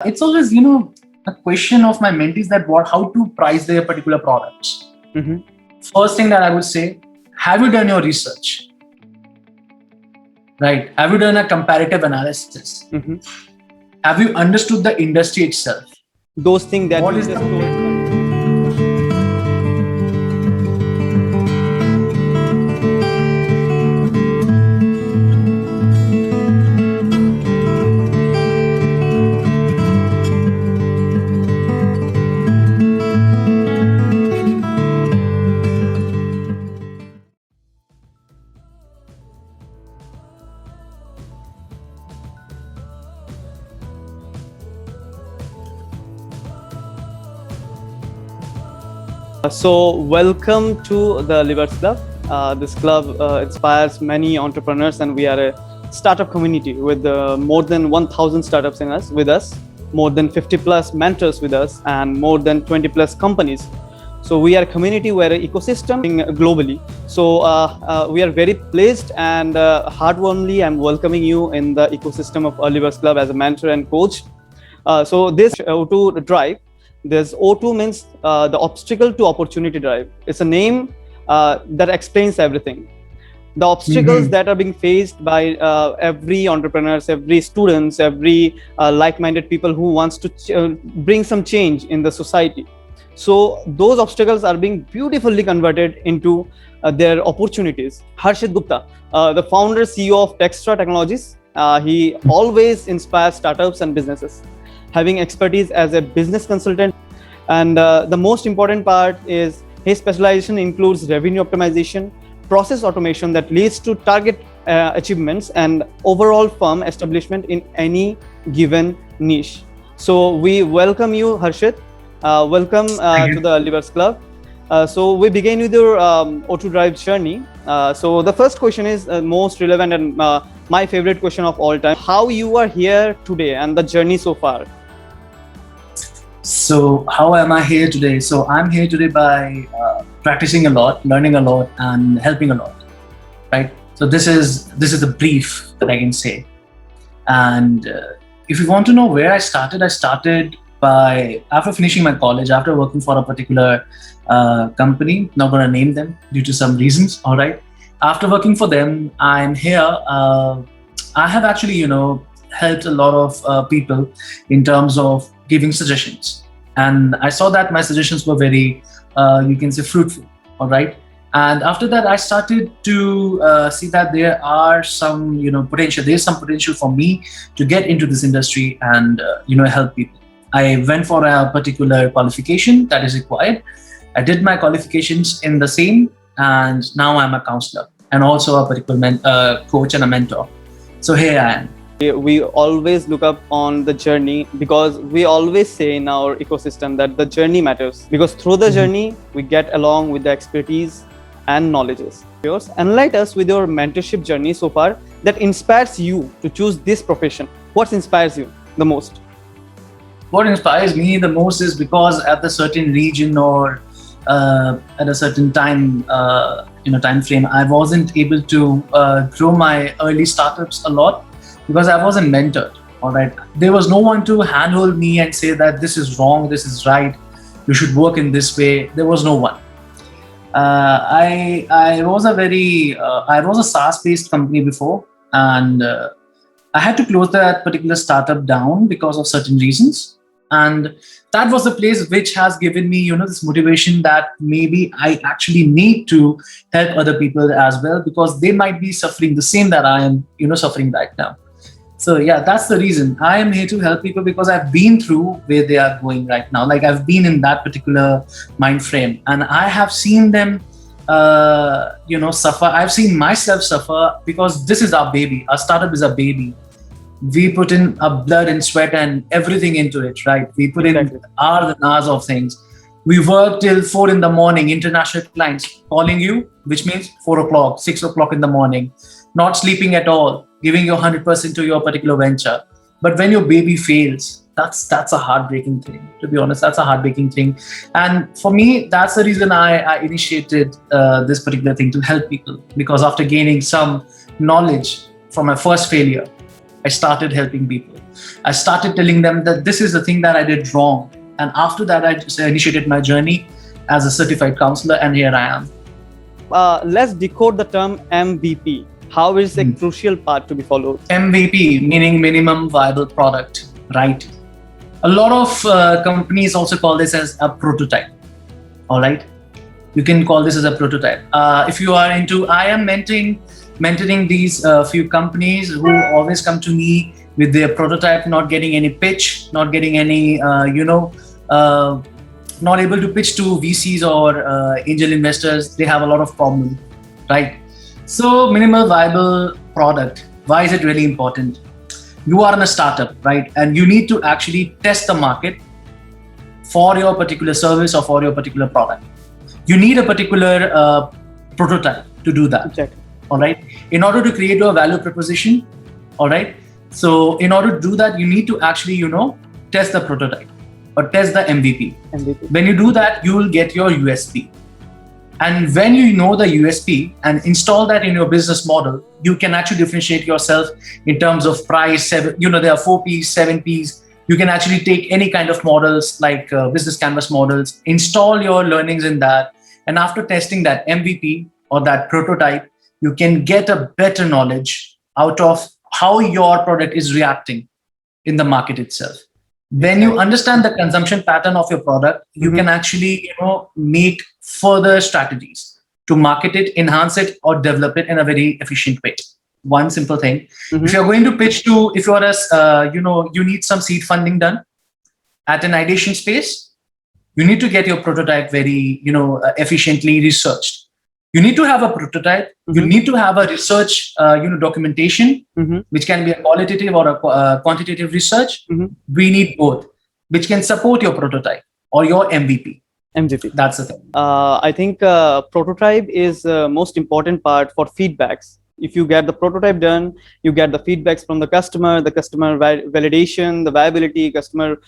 It's always, a question of my mentees that how to price their particular products. First thing that I would say, have you done your research? Right? Have you done a comparative analysis? Have you understood the industry itself? Those things that What you is just the told. So welcome to the TEBsCLUB. This club inspires many entrepreneurs, and we are a startup community with more than 1,000 startups with us, more than 50 plus mentors with us, and more than 20 plus companies. So we are a community where an ecosystem globally. So we are very pleased and heartwarmly I'm welcoming you in the ecosystem of TEBsCLUB as a mentor and coach. So this O2-Drive. This O2 means the obstacle to opportunity drive. It's a name that explains everything. The obstacles that are being faced by every entrepreneurs, every students, every like-minded people who wants to bring some change in the society. So those obstacles are being beautifully converted into their opportunities. Harshit Gupta, the founder CEO of Textra Technologies, he always inspires startups and businesses, having expertise as a business consultant. And the most important part is his specialization includes revenue optimization, process automation that leads to target achievements and overall firm establishment in any given niche. So we welcome you, Harshit. Welcome to the TEBsCLUB. So we begin with your O2-Drive journey. So the first question is most relevant and my favorite question of all time. How you are here today and the journey so far? So how am I here today? So I'm here today by practicing a lot, learning a lot, and helping a lot, right? So this is the brief that I can say. And if you want to know where I started by after finishing my college, after working for a particular company. Not going to name them due to some reasons. All right. After working for them, I'm here. I have actually, helped a lot of people in terms of giving suggestions. And I saw that my suggestions were very, you can say, fruitful. All right. And after that, I started to see that there are some, potential. There's some potential for me to get into this industry and, help people. I went for a particular qualification that is required. I did my qualifications in the same, and now I'm a counselor and also a particular coach and a mentor. So here I am. We always look up on the journey because we always say in our ecosystem that the journey matters, because through the journey we get along with the expertise and knowledges. Enlighten us with your mentorship journey so far that inspires you to choose this profession. What inspires you the most? What inspires me the most is because at a certain region or at a certain time, time frame, I wasn't able to grow my early startups a lot. Because I wasn't mentored, all right? There was no one to handhold me and say that this is wrong, this is right, you should work in this way. There was no one. I was a SaaS-based company before, and I had to close that particular startup down because of certain reasons. And that was the place which has given me, this motivation that maybe I actually need to help other people as well, because they might be suffering the same that I am, suffering right now. So yeah, that's the reason I am here to help people, because I've been through where they are going right now. Like I've been in that particular mind frame, and I have seen them, suffer. I've seen myself suffer, because this is our baby. Our startup is a baby. We put in our blood and sweat and everything into it, right? We put in the hours of things. We work till 4 in the morning, international clients calling you, which means 4 o'clock, 6 o'clock in the morning, not sleeping at all, giving your 100% to your particular venture. But when your baby fails, that's a heartbreaking thing. To be honest, that's a heartbreaking thing. And for me, that's the reason I initiated this particular thing, to help people. Because after gaining some knowledge from my first failure, I started helping people. I started telling them that this is the thing that I did wrong. And after that, I just initiated my journey as a certified counselor, and here I am. Let's decode the term MVP. How is a crucial part to be followed? MVP meaning minimum viable product, right? A lot of companies also call this as a prototype. All right, you can call this as a prototype. If you are into, I am mentoring these few companies who always come to me with their prototype, not getting any pitch, not getting any, not able to pitch to VCs or angel investors. They have a lot of problems, right? So minimal viable product, why is it really important? You are in a startup, right? And you need to actually test the market for your particular service or for your particular product. You need a particular prototype to do that. Exactly. All right. In order to create your value proposition, all right. So in order to do that, you need to actually, test the prototype or test the MVP. When you do that, you will get your USP. And when you know the USP and install that in your business model, you can actually differentiate yourself in terms of price. There are 4 Ps, 7 Ps. You can actually take any kind of models like business canvas models, install your learnings in that. And after testing that MVP or that prototype, you can get a better knowledge out of how your product is reacting in the market itself. When you understand the consumption pattern of your product, you can actually, make further strategies to market it, enhance it, or develop it in a very efficient way. One simple thing. If you're going to pitch to, if you're you need some seed funding done at an ideation space, you need to get your prototype very, efficiently researched. You need to have a prototype. You need to have a research, documentation, which can be a qualitative or a quantitative research. We need both, which can support your prototype or your MVP. That's the thing. I think prototype is the most important part for feedbacks. If you get the prototype done, you get the feedbacks from the customer validation, the viability, customer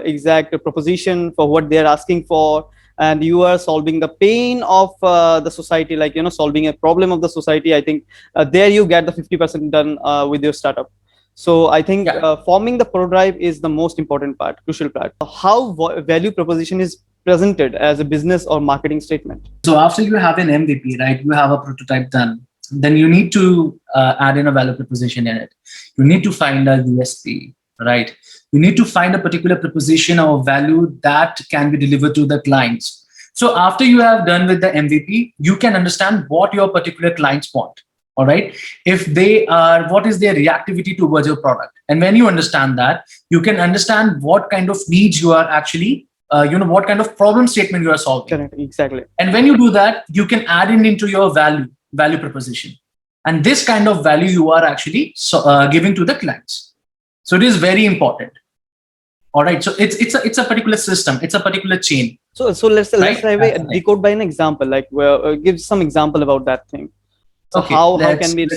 exact proposition for what they're asking for. And you are solving the pain of the society, like, solving a problem of the society. I think there you get the 50% done with your startup. So I think forming the prototype is the most important part, crucial part. How value proposition is presented as a business or marketing statement. So after you have an MVP, right, you have a prototype done, then you need to add in a value proposition in it. You need to find a USP, right? You need to find a particular proposition or value that can be delivered to the clients. So after you have done with the MVP, you can understand what your particular clients want. All right. If they are, what is their reactivity towards your product? And when you understand that, you can understand what kind of needs you are actually, what kind of problem statement you are solving. Correct. Exactly. And when you do that, you can add in into your value proposition. And this kind of value you are actually giving to the clients. So it is very important. All right. So it's a particular system. It's a particular chain. So let's decode by an example, like give some example about that thing. So okay, how can we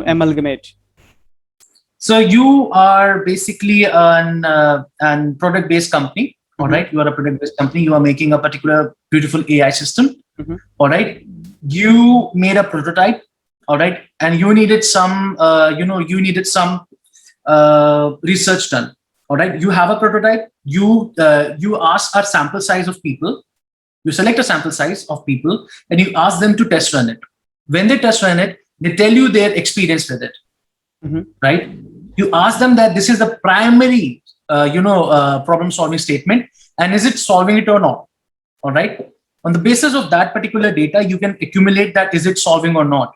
amalgamate? So you are basically an product-based company. All right. You are a product-based company. You are making a particular beautiful AI system. All right. You made a prototype. All right. And you needed some, research done. All right. You have a prototype. You ask a sample size of people. You select a sample size of people and you ask them to test run it. When they test run it, they tell you their experience with it. Right. You ask them that this is the primary, problem solving statement. And is it solving it or not? All right. On the basis of that particular data, you can accumulate that is it solving or not.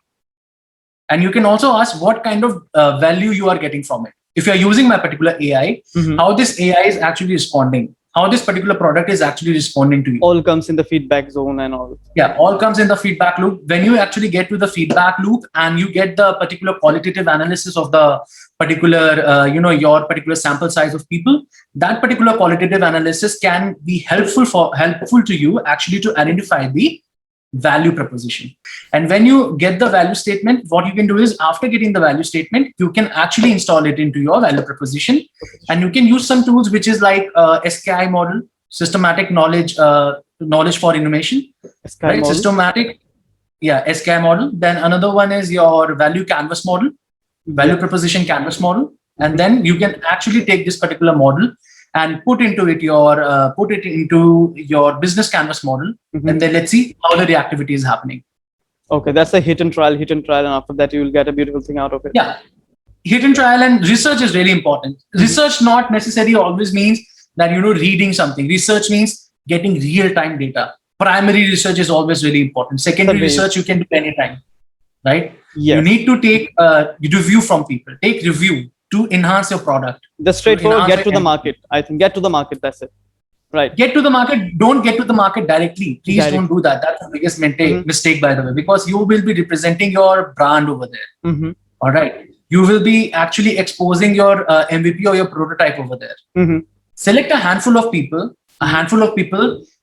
And you can also ask what kind of value you are getting from it. If you're using my particular AI, how this AI is actually responding, how this particular product is actually responding to you. All comes in the feedback zone and all. Yeah, all comes in the feedback loop. When you actually get to the feedback loop and you get the particular qualitative analysis of the particular, your particular sample size of people, that particular qualitative analysis can be helpful to you actually to identify the value proposition. And when you get the value statement, what you can do is after getting the value statement, you can actually install it into your value proposition. And you can use some tools, which is like SKI model, systematic knowledge for innovation, right? Systematic, SKI model. Then another one is your value canvas model, value proposition canvas model, and then you can actually take this particular model and put into your business canvas model, and then let's see how the reactivity is happening. Okay, that's a hit and trial, and after that you will get a beautiful thing out of it. Yeah, hit and trial, and research is really important. Research not necessarily always means that reading something. Research means getting real-time data. Primary research is always really important. Secondary research you can do anytime, right? Yes. You need to take review from people. Take review to enhance your product. The straightforward, get to the market. I think get to the market. That's it. Right. Get to the market. Don't get to the market directly. Please don't do that. That's the biggest mistake, by the way, because you will be representing your brand over there. All right. You will be actually exposing your MVP or your prototype over there. Select a handful of people,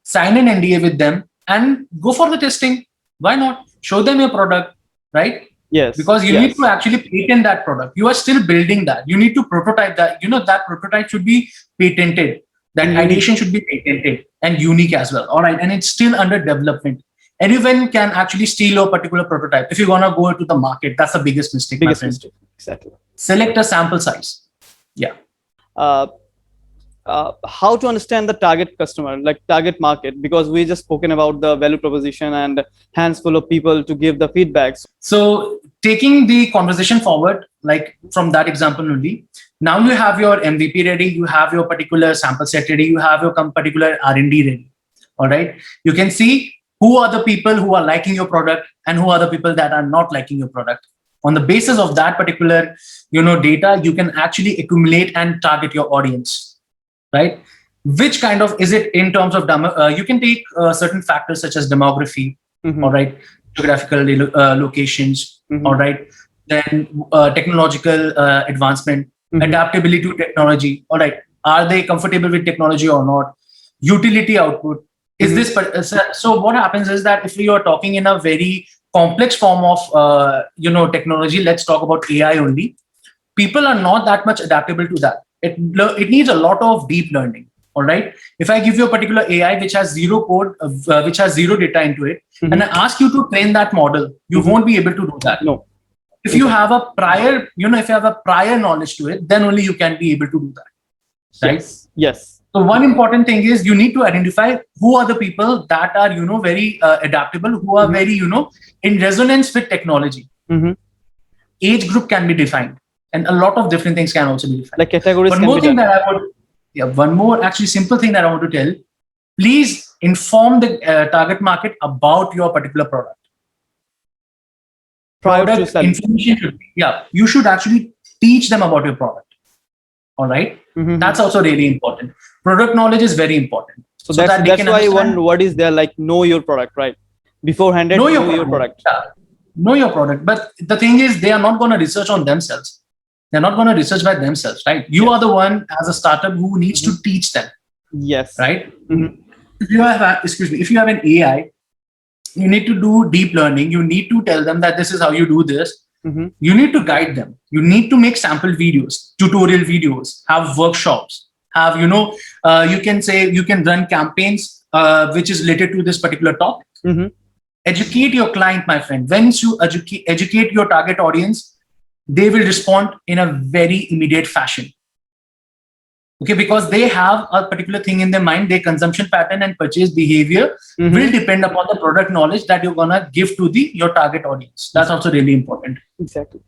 sign an NDA with them, and go for the testing. Why not? Show them your product, right? Yes. Because you need to actually patent that product. You are still building that. You need to prototype that. That prototype should be patented. That ideation should be patented and unique as well. All right. And it's still under development. Anyone can actually steal a particular prototype. If you want to go to the market, that's the biggest mistake. Exactly. Select a sample size. Yeah. How to understand the target customer, like target market, because we just spoken about the value proposition and hands full of people to give the feedbacks. So taking the conversation forward, like from that example only, now you have your MVP ready, you have your particular sample set ready, you have your particular R&D ready. All right. You can see who are the people who are liking your product and who are the people that are not liking your product. On the basis of that particular, data, you can actually accumulate and target your audience, right? Which kind of, is it in terms of, you can take certain factors such as demography, all right, geographical locations, all right, then technological advancement, adaptability to technology, all right, are they comfortable with technology or not, utility output, is this, so what happens is that if we are talking in a very complex form of, technology, let's talk about AI only, people are not that much adaptable to that. It needs a lot of deep learning. All right. If I give you a particular AI which has zero code, which has zero data into it, and I ask you to train that model, you won't be able to do that. No. If you have a prior, if you have a prior knowledge to it, then only you can be able to do that. Right? Yes. So one important thing is you need to identify who are the people that are, very adaptable, who are very, in resonance with technology. Age group can be defined, and a lot of different things can also be defined. Like categories. One more actually simple thing that I want to tell, please inform the target market about your particular product. Product information should be, you should actually teach them about your product. All right. That's also really important. Product knowledge is very important. So that's why one word is there, like know your product, right? Beforehand, know your product. Know your product. But the thing is, they are not going to research on themselves. They're not going to research by themselves, right? You are the one as a startup who needs to teach them. Yes. Right. If you have, if you have an AI, you need to do deep learning. You need to tell them that this is how you do this. You need to guide them. You need to make sample videos, tutorial videos, have workshops, have, you can say, you can run campaigns, which is related to this particular topic. Educate your client, my friend. Once you educate your target audience, they will respond in a very immediate fashion. Okay, because they have a particular thing in their mind, their consumption pattern and purchase behavior will depend upon the product knowledge that you're gonna give to your target audience. That's also really important. Exactly.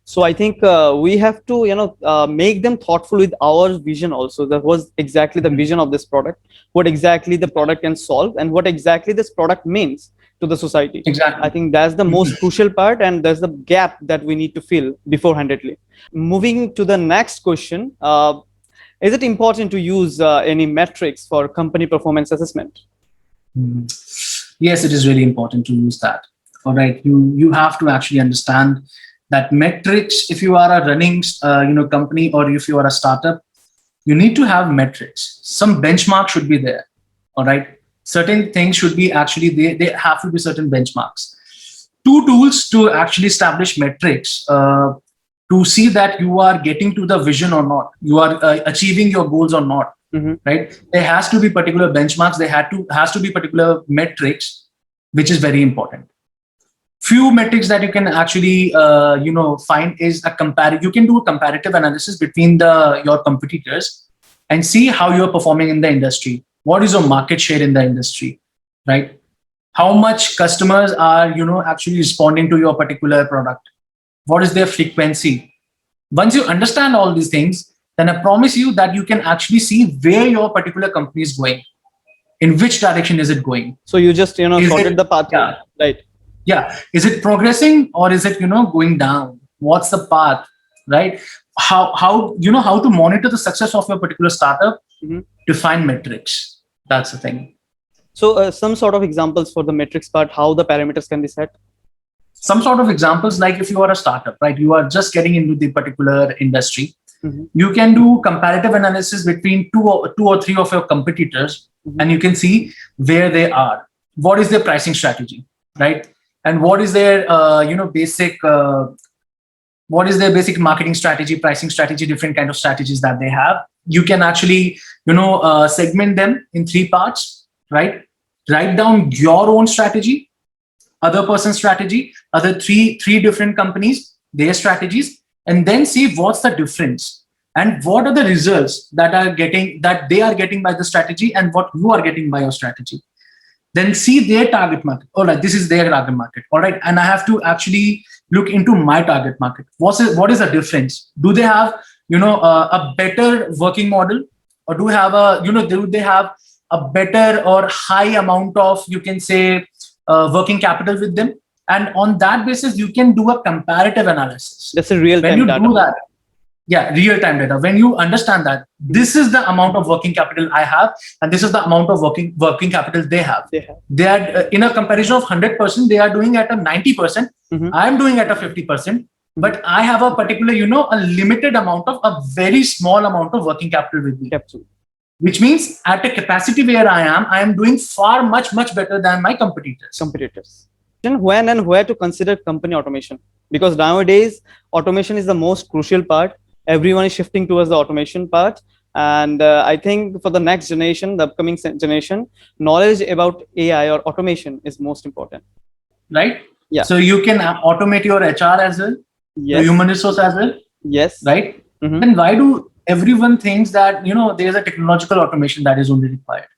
So I think we have to, make them thoughtful with our vision also. That was exactly the vision of this product, what exactly the product can solve, and what exactly this product means to the society. Exactly. I think that's the most crucial part, and that's the gap that we need to fill beforehandedly. Moving to the next question. Is it important to use any metrics for company performance assessment? Yes, it is really important to use that. All right, you have to actually understand that metrics. If you are a running, company, or if you are a startup, you need to have metrics. Some benchmark should be there. All right, certain things should be actually they have to be certain benchmarks. Two tools to actually establish metrics. To see that you are getting to the vision or not, you are achieving your goals or not, right? There has to be particular benchmarks. There has to be particular metrics, which is very important. few metrics that you can actually find is you can do a comparative analysis between your competitors and see how you're performing in the industry. What is your market share in the industry, right? How much customers are actually responding to your particular product? What is their frequency? Once you understand all these things, then I promise you that you can actually see where your particular company is going, in which direction is it going. So you just sorted the pathway, yeah, right? yeah, is it progressing or is it going down? What's the path, right? How to monitor the success of your particular startup? Define metrics. That's the thing. So some sort of examples for the metrics part, how the parameters can be set. Some sort of examples, like if you are a startup, right, you are just getting into the particular industry, you can do comparative analysis between two or three of your competitors, and you can see where they are. What is their pricing strategy, right? And what is their basic marketing strategy, pricing strategy, different kind of strategies that they have. You can actually segment them in three parts, right? Write down your own strategy, other person's strategy, other three different companies, their strategies, and then see what's the difference and what are the results that they are getting by the strategy and what you are getting by your strategy. Then see their target market. All right, this is their target market. All right, and I have to actually look into my target market. What is the difference? Do they have a better working model, or do they have a better or high amount of, you can say, working capital with them? And on that basis, you can do a comparative analysis. That's a real-time data. Do that, yeah, real-time data. When you understand that this is the amount of working capital I have, and this is the amount of working capital they have. They are in a comparison of 100%. They are doing at a 90%. I am doing at a 50%. But I have a particular, a limited amount of a very small amount of working capital with me. Which means at a capacity where I am doing far much better than my competitors. When and where to consider company automation? Because nowadays automation is the most crucial part. Everyone is shifting towards the automation part, and I think for the next generation, the upcoming generation, knowledge about AI or automation is most important. Right? Yeah. So you can automate your HR as well, yes. The human resource as well. Yes. Right? Then why do everyone thinks that there's a technological automation that is only required?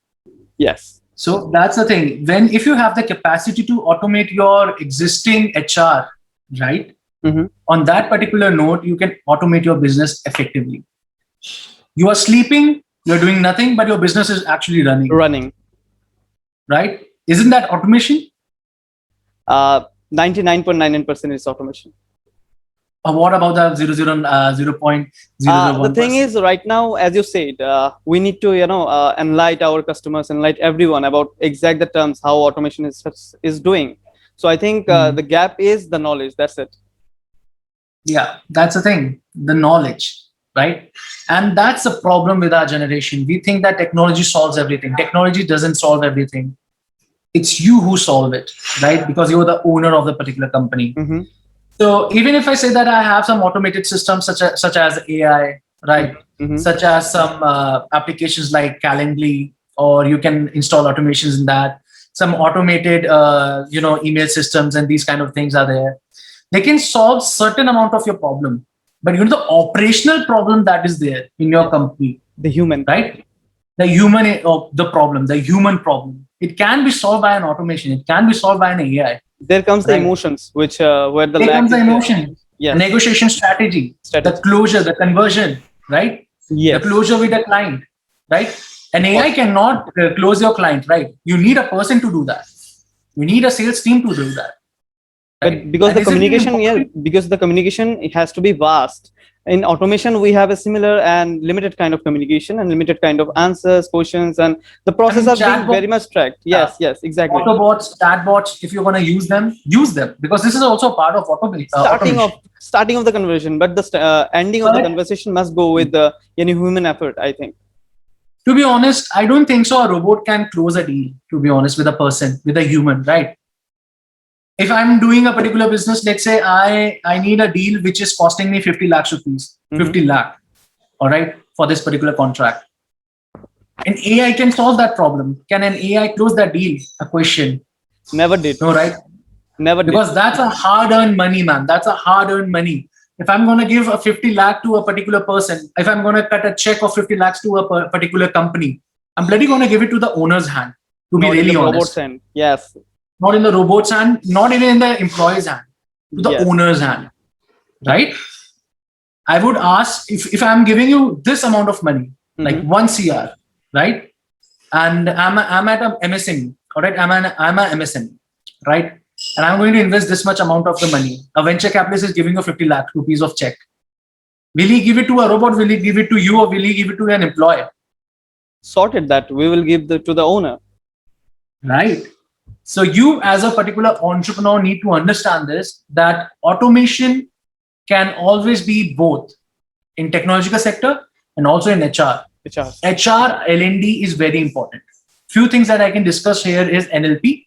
Yes. So that's the thing. If you have the capacity to automate your existing HR, right? On that particular note, you can automate your business effectively. You are sleeping, you're doing nothing, but your business is actually running. Right? Isn't that automation? 99.99% is automation. What about the 0.001%? The thing is, right now, as you said, we need to enlighten our customers, enlighten everyone about exact the terms how automation is doing. So I think the gap is the knowledge. That's it. Yeah, that's the thing, the knowledge, right? And that's the problem with our generation. We think that technology solves everything. Technology doesn't solve everything. It's you who solve it, right? Because you're the owner of the particular company. So even if I say that I have some automated systems such as AI, right? Such as some applications like Calendly, or you can install automations in that. Some automated, email systems and these kind of things are there. They can solve certain amount of your problem, but the operational problem that is there in your company, the human, right? The human problem. It can be solved by an automation. It can be solved by an AI. There comes the emotions, which where the there comes the emotion, yes. The negotiation strategy, the closure, the conversion, right? Yes. The closure with the client, right? An AI cannot close your client, right? You need a person to do that. You need a sales team to do that. Right? But because the communication, because the communication, it has to be vast. In automation, we have a similar and limited kind of communication and limited kind of answers, questions, and the process are being very much tracked. Yes, yes, exactly. Autobots, chatbots, if you're going to use them, because this is also part of automation. Starting of the conversation, but the ending of the conversation must go with any human effort, I think. To be honest, I don't think so. A robot can close a deal, to be honest, with a person, with a human, right? If I'm doing a particular business, let's say I need a deal which is costing me 50 lakhs rupees, 50 lakh, all right, for this particular contract. An AI can solve that problem. Can an AI close that deal? A question. Never did. No, right? Never did. Because that's a hard-earned money, man. That's a hard-earned money. If I'm going to give a 50 lakh to a particular person, if I'm going to cut a check of 50 lakhs to a particular company, I'm bloody going to give it to the owner's hand, to be Not in really the honest. robot's hand. Yes. Not in the robot's hand, not even in the employee's hand, to the Yes. owner's hand, right? I would ask, if I'm giving you this amount of money, like 1 CR, right? And I'm at a MSME, all right? I'm a MSME, right? And I'm going to invest this much amount of the money. A venture capitalist is giving you 50 lakh rupees of check. Will he give it to a robot? Will he give it to you, or will he give it to an employer? Sorted that. We will give to the owner. Right. So you as a particular entrepreneur need to understand this, that automation can always be both in technological sector and also in HR. HR, L&D is very important. Few things that I can discuss here is NLP.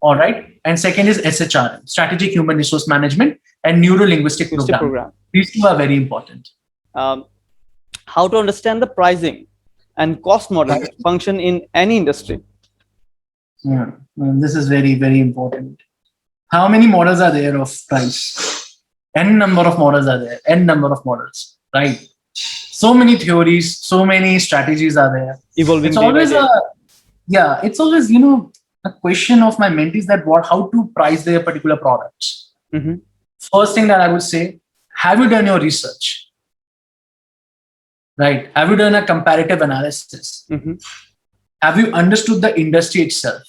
All right. And second is SHRM, Strategic Human Resource Management, and Neuro-Linguistic Program. These two are very important. How to understand the pricing and cost model function in any industry. Yeah. This is very, very important. How many models are there of price? N number of models are there. N number of models, right? So many theories, so many strategies are there. Evolving. It's always it's always, a question of my mentees that how to price their particular products. First thing that I would say, have you done your research? Right? Have you done a comparative analysis? Have you understood the industry itself?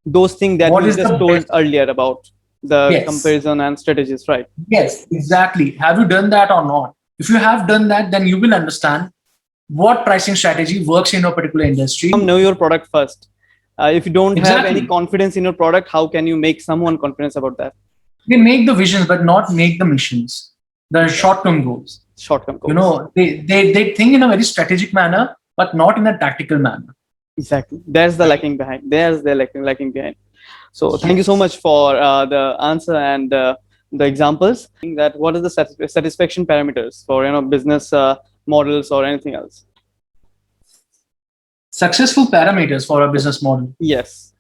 Those things that you just told earlier about the comparison and strategies, right? Yes, exactly. Have you done that or not? If you have done that, then you will understand what pricing strategy works in a particular industry. Know your product first. If you don't have any confidence in your product, how can you make someone confidence about that? They make the visions, but not make the missions. The short-term goals. Short-term goals. They think in a very strategic manner, but not in a tactical manner. Exactly. There's the lacking behind. There's the lacking behind. So thank you so much for the answer and the examples. That what are the satisfaction parameters for business models or anything else? Successful parameters for a business model. Yes.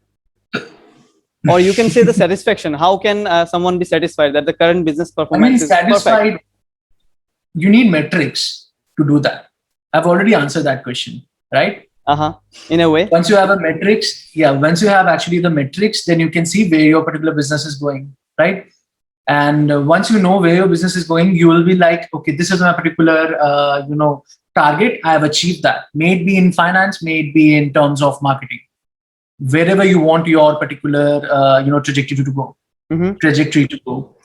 Or you can say the satisfaction. How can someone be satisfied that the current business performance is perfect? You need metrics to do that. I've already answered that question, right? In a way. Once you have a metrics, once you have actually the metrics, then you can see where your particular business is going, right? And once you know where your business is going, you will be like, okay, this is my particular, target. I have achieved that. May it be in finance, may it be in terms of marketing. Wherever you want your particular, trajectory to go,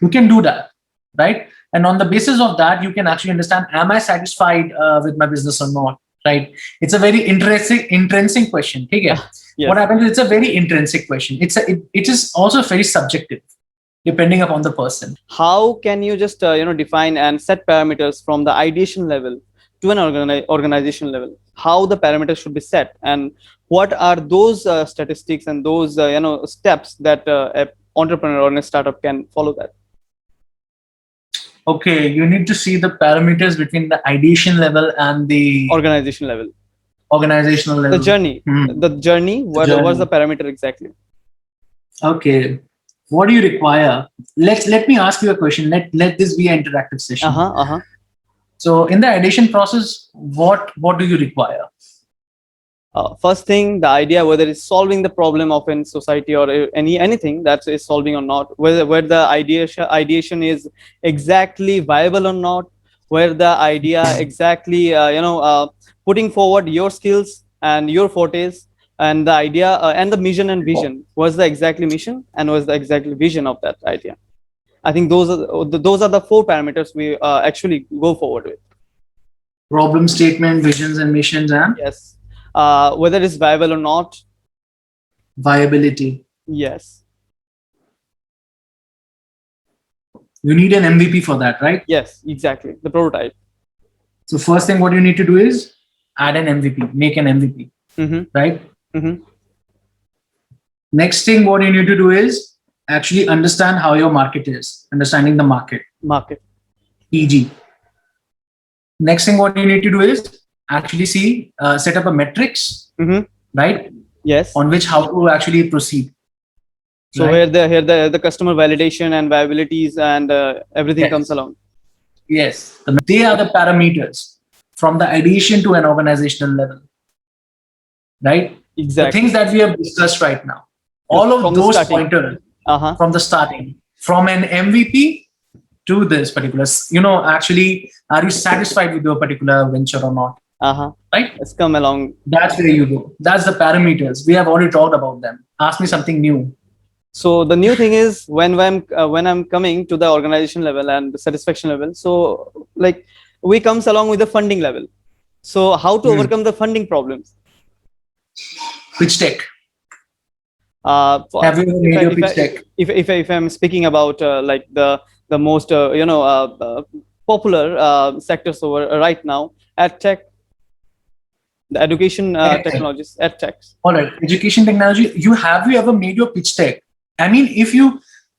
you can do that, right? And on the basis of that, you can actually understand, am I satisfied with my business or not? Right? It's a very intrinsic question. Okay? Yes. What happens is it's a very intrinsic question. It is also very subjective, depending upon the person. How can you just define and set parameters from the ideation level to an organization level? How the parameters should be set, and what are those statistics and those steps that an entrepreneur or a startup can follow that? Okay, you need to see the parameters between the ideation level and the organizational level. The journey. The journey. What's the parameter exactly? Okay. What do you require? Let me ask you a question. Let this be an interactive session. So in the ideation process, what do you require? First thing, the idea, whether it's solving the problem of in society or anything that is solving or not, where the ideation is exactly viable or not, where the idea exactly putting forward your skills and your fortes, and the idea and the mission and vision. Was the exactly mission and was the exactly vision of that idea? I think those are the 4 parameters we actually go forward with. Problem statement, visions and missions, and yes. Whether it's viable or not. Viability. Yes. You need an MVP for that, right? Yes, exactly. The prototype. So first thing what you need to do is add an MVP, make an MVP, right? Next thing what you need to do is actually understand how your market is, understanding the market. EG. Next thing what you need to do is actually set up a metrics, right? Yes. On which how to actually proceed. So right? here the customer validation and viabilities and everything comes along. Yes, they are the parameters from the ideation to an organizational level, right? Exactly. The things that we have discussed right now, all of those pointers from the starting, from an MVP to this particular, actually, are you satisfied with your particular venture or not? Right? Let's come along. That's where you go. That's the parameters. We have already talked about them. Ask me something new. So the new thing is when I'm coming to the organization level and the satisfaction level. So like we comes along with the funding level. So how to overcome the funding problems? Pitch deck. Have you ever made your pitch deck? If I'm speaking about like the most popular sectors over right now, EdTech, the education technologies, EdTechs. All right, education technology. Have you ever made your pitch deck? I mean,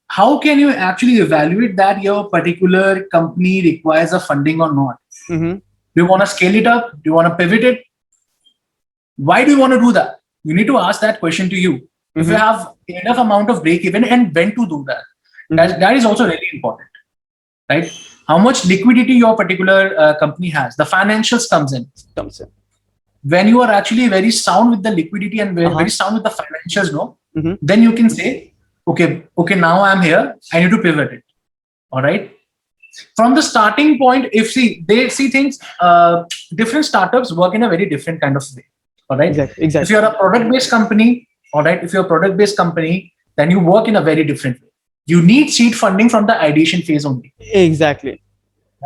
how can you actually evaluate that your particular company requires a funding or not? Do you want to scale it up? Do you want to pivot it? Why do you want to do that? You need to ask that question to you. If you have enough amount of break even and when to do that. That is also really important, right? How much liquidity your particular company has. The financials comes in. When you are actually very sound with the liquidity and very sound with the financials, then you can say, okay, now I'm here. I need to pivot it. All right. From the starting point, they see things, different startups work in a very different kind of way. All right. Exactly. If you're a product-based company, all right. If you're a product-based company, then you work in a very different way. You need seed funding from the ideation phase only. Exactly.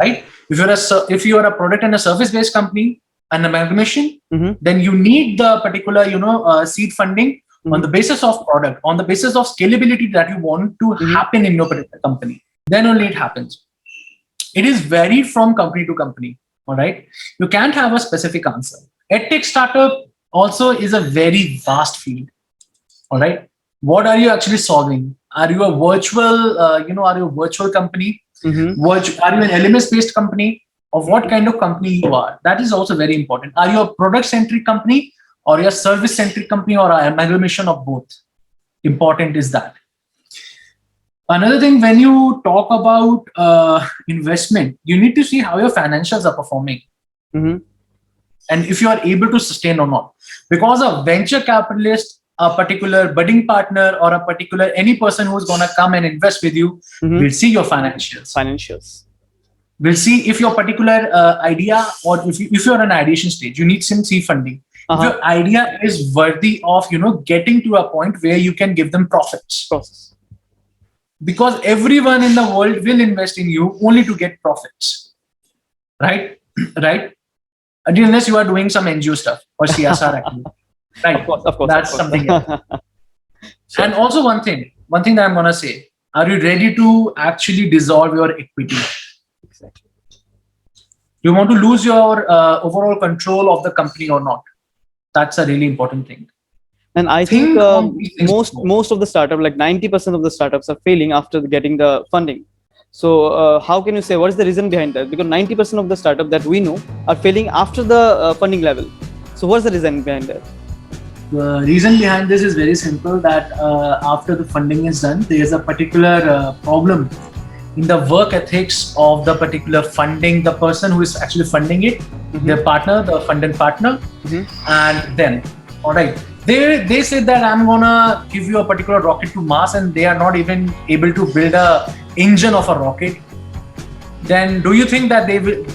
Right. If you are a product and a service-based company, an amalgamation, then you need the particular, seed funding on the basis of product, on the basis of scalability that you want to happen in your particular company. Then only it happens. It is varied from company to company. All right. You can't have a specific answer. EdTech startup also is a very vast field. All right. What are you actually solving? Are you a virtual, are you a virtual company? Are you an LMS-based company? Of what kind of company you are? That is also very important. Are you a product-centric company or a service-centric company or an amalgamation of both? Important is that. Another thing, when you talk about investment, you need to see how your financials are performing. And if you are able to sustain or not. Because a venture capitalist, a particular budding partner or a particular any person who's going to come and invest with you will see your financials. We'll see if your particular idea or if you're an ideation stage, you need some seed funding. If your idea is worthy of, getting to a point where you can give them profits. Because everyone in the world will invest in you only to get profits. Right? Right? Unless you are doing some NGO stuff or CSR activity. Right. Of course. That's something else. And also one thing that I'm going to say, are you ready to actually dissolve your equity? Exactly. You want to lose your overall control of the company or not? That's a really important thing. And I think most of the startup, like 90% of the startups, are failing after getting the funding. So how can you say what is the reason behind that? Because 90% of the startup that we know are failing after the funding level. So what's the reason behind that? The reason behind this is very simple. That after the funding is done, there is a particular problem in the work ethics of the particular funding, the person who is actually funding it, their partner, the funded partner, and them. All right. They said that I'm gonna give you a particular rocket to Mars, and they are not even able to build a engine of a rocket. Then do you think that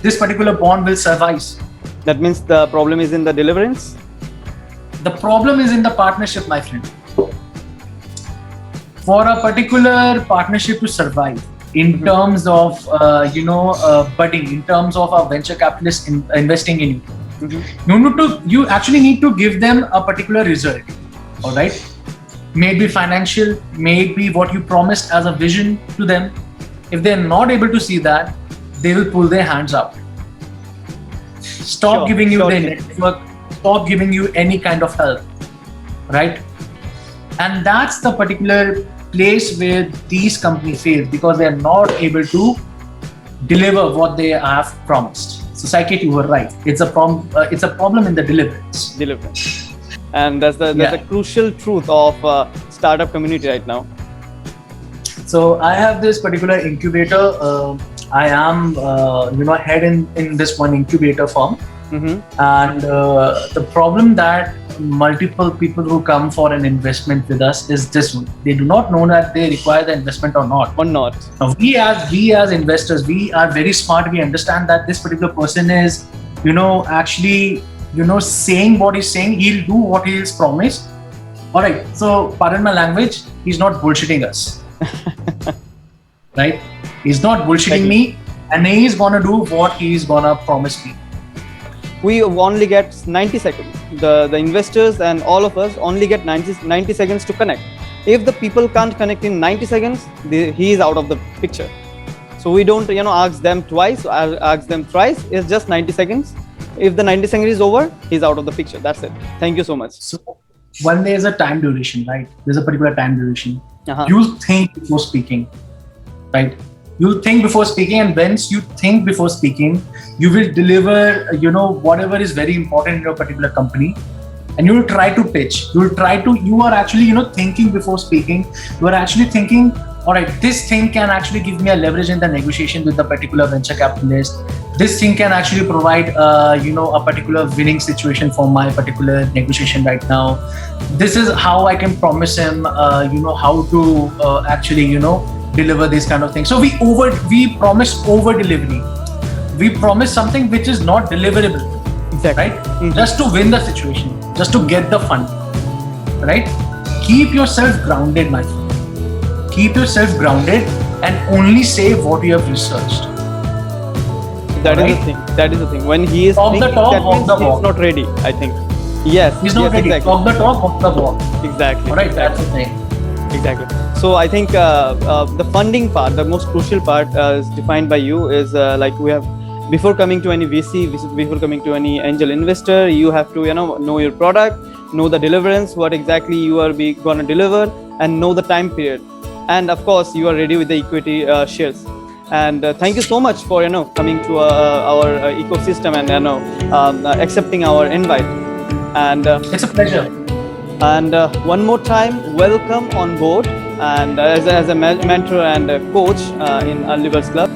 this particular bond will suffice? That means the problem is in the deliverance? The problem is in the partnership, my friend. For a particular partnership to survive, in terms of budding, in terms of a venture capitalist investing in you, you actually need to give them a particular result. All right, maybe financial, maybe what you promised as a vision to them. If they're not able to see that, they will pull their hands out. Stop giving you their network. Stop giving you any kind of help. Right, and that's the particular place where these companies fail, because they are not able to deliver what they have promised. So, Saket, you were right. It's a problem in the deliverance. And that's the crucial truth of startup community right now. So I have this particular incubator. I am, head in this one incubator firm. And the problem that multiple people who come for an investment with us is this one: they do not know that they require the investment or not. Now, we as investors, we are very smart. We understand that this particular person is, actually, saying what he's saying. He'll do what he is promised. All right. So, pardon my language. He's not bullshitting us, right? He's not bullshitting me, and he's gonna do what he's gonna promise me. We only get 90 seconds. The investors and all of us only get 90 seconds to connect. If the people can't connect in 90 seconds, he is out of the picture. So we don't ask them twice, ask them thrice. It's just 90 seconds. If the 90 seconds is over, he's out of the picture. That's it. Thank you so much. So when there's a time duration, right? There's a particular time duration. You'll think before speaking, right? You'll think before speaking, and once you think before speaking, you will deliver, whatever is very important in your particular company, and you will try to pitch. You are actually, thinking before speaking. You are actually thinking, all right, this thing can actually give me a leverage in the negotiation with the particular venture capitalist. This thing can actually provide, a particular winning situation for my particular negotiation right now. This is how I can promise him, how to actually, deliver this kind of thing. So we promise over delivery. We promise something which is not deliverable. Exactly. Right? Just to win the situation, just to get the fund. Right? Keep yourself grounded, my friend. Keep yourself grounded and only say what you have researched. That is the thing. That is the thing. When he is talk the talk, walk the walk. He's not ready, I think. Yes. He's not ready. Exactly. Talk the talk, walk the walk. Exactly. All right, that's the thing. Exactly. So I think the funding part, the most crucial part, is defined by you. Is like we have, before coming to any VC, before coming to any angel investor, you have to know your product, know the deliverance, what exactly you are gonna deliver, and know the time period. And of course, you are ready with the equity shares. And thank you so much for coming to our ecosystem and accepting our invite. And it's a pleasure. And one more time, welcome on board, and as a mentor and a coach in our Livers Club.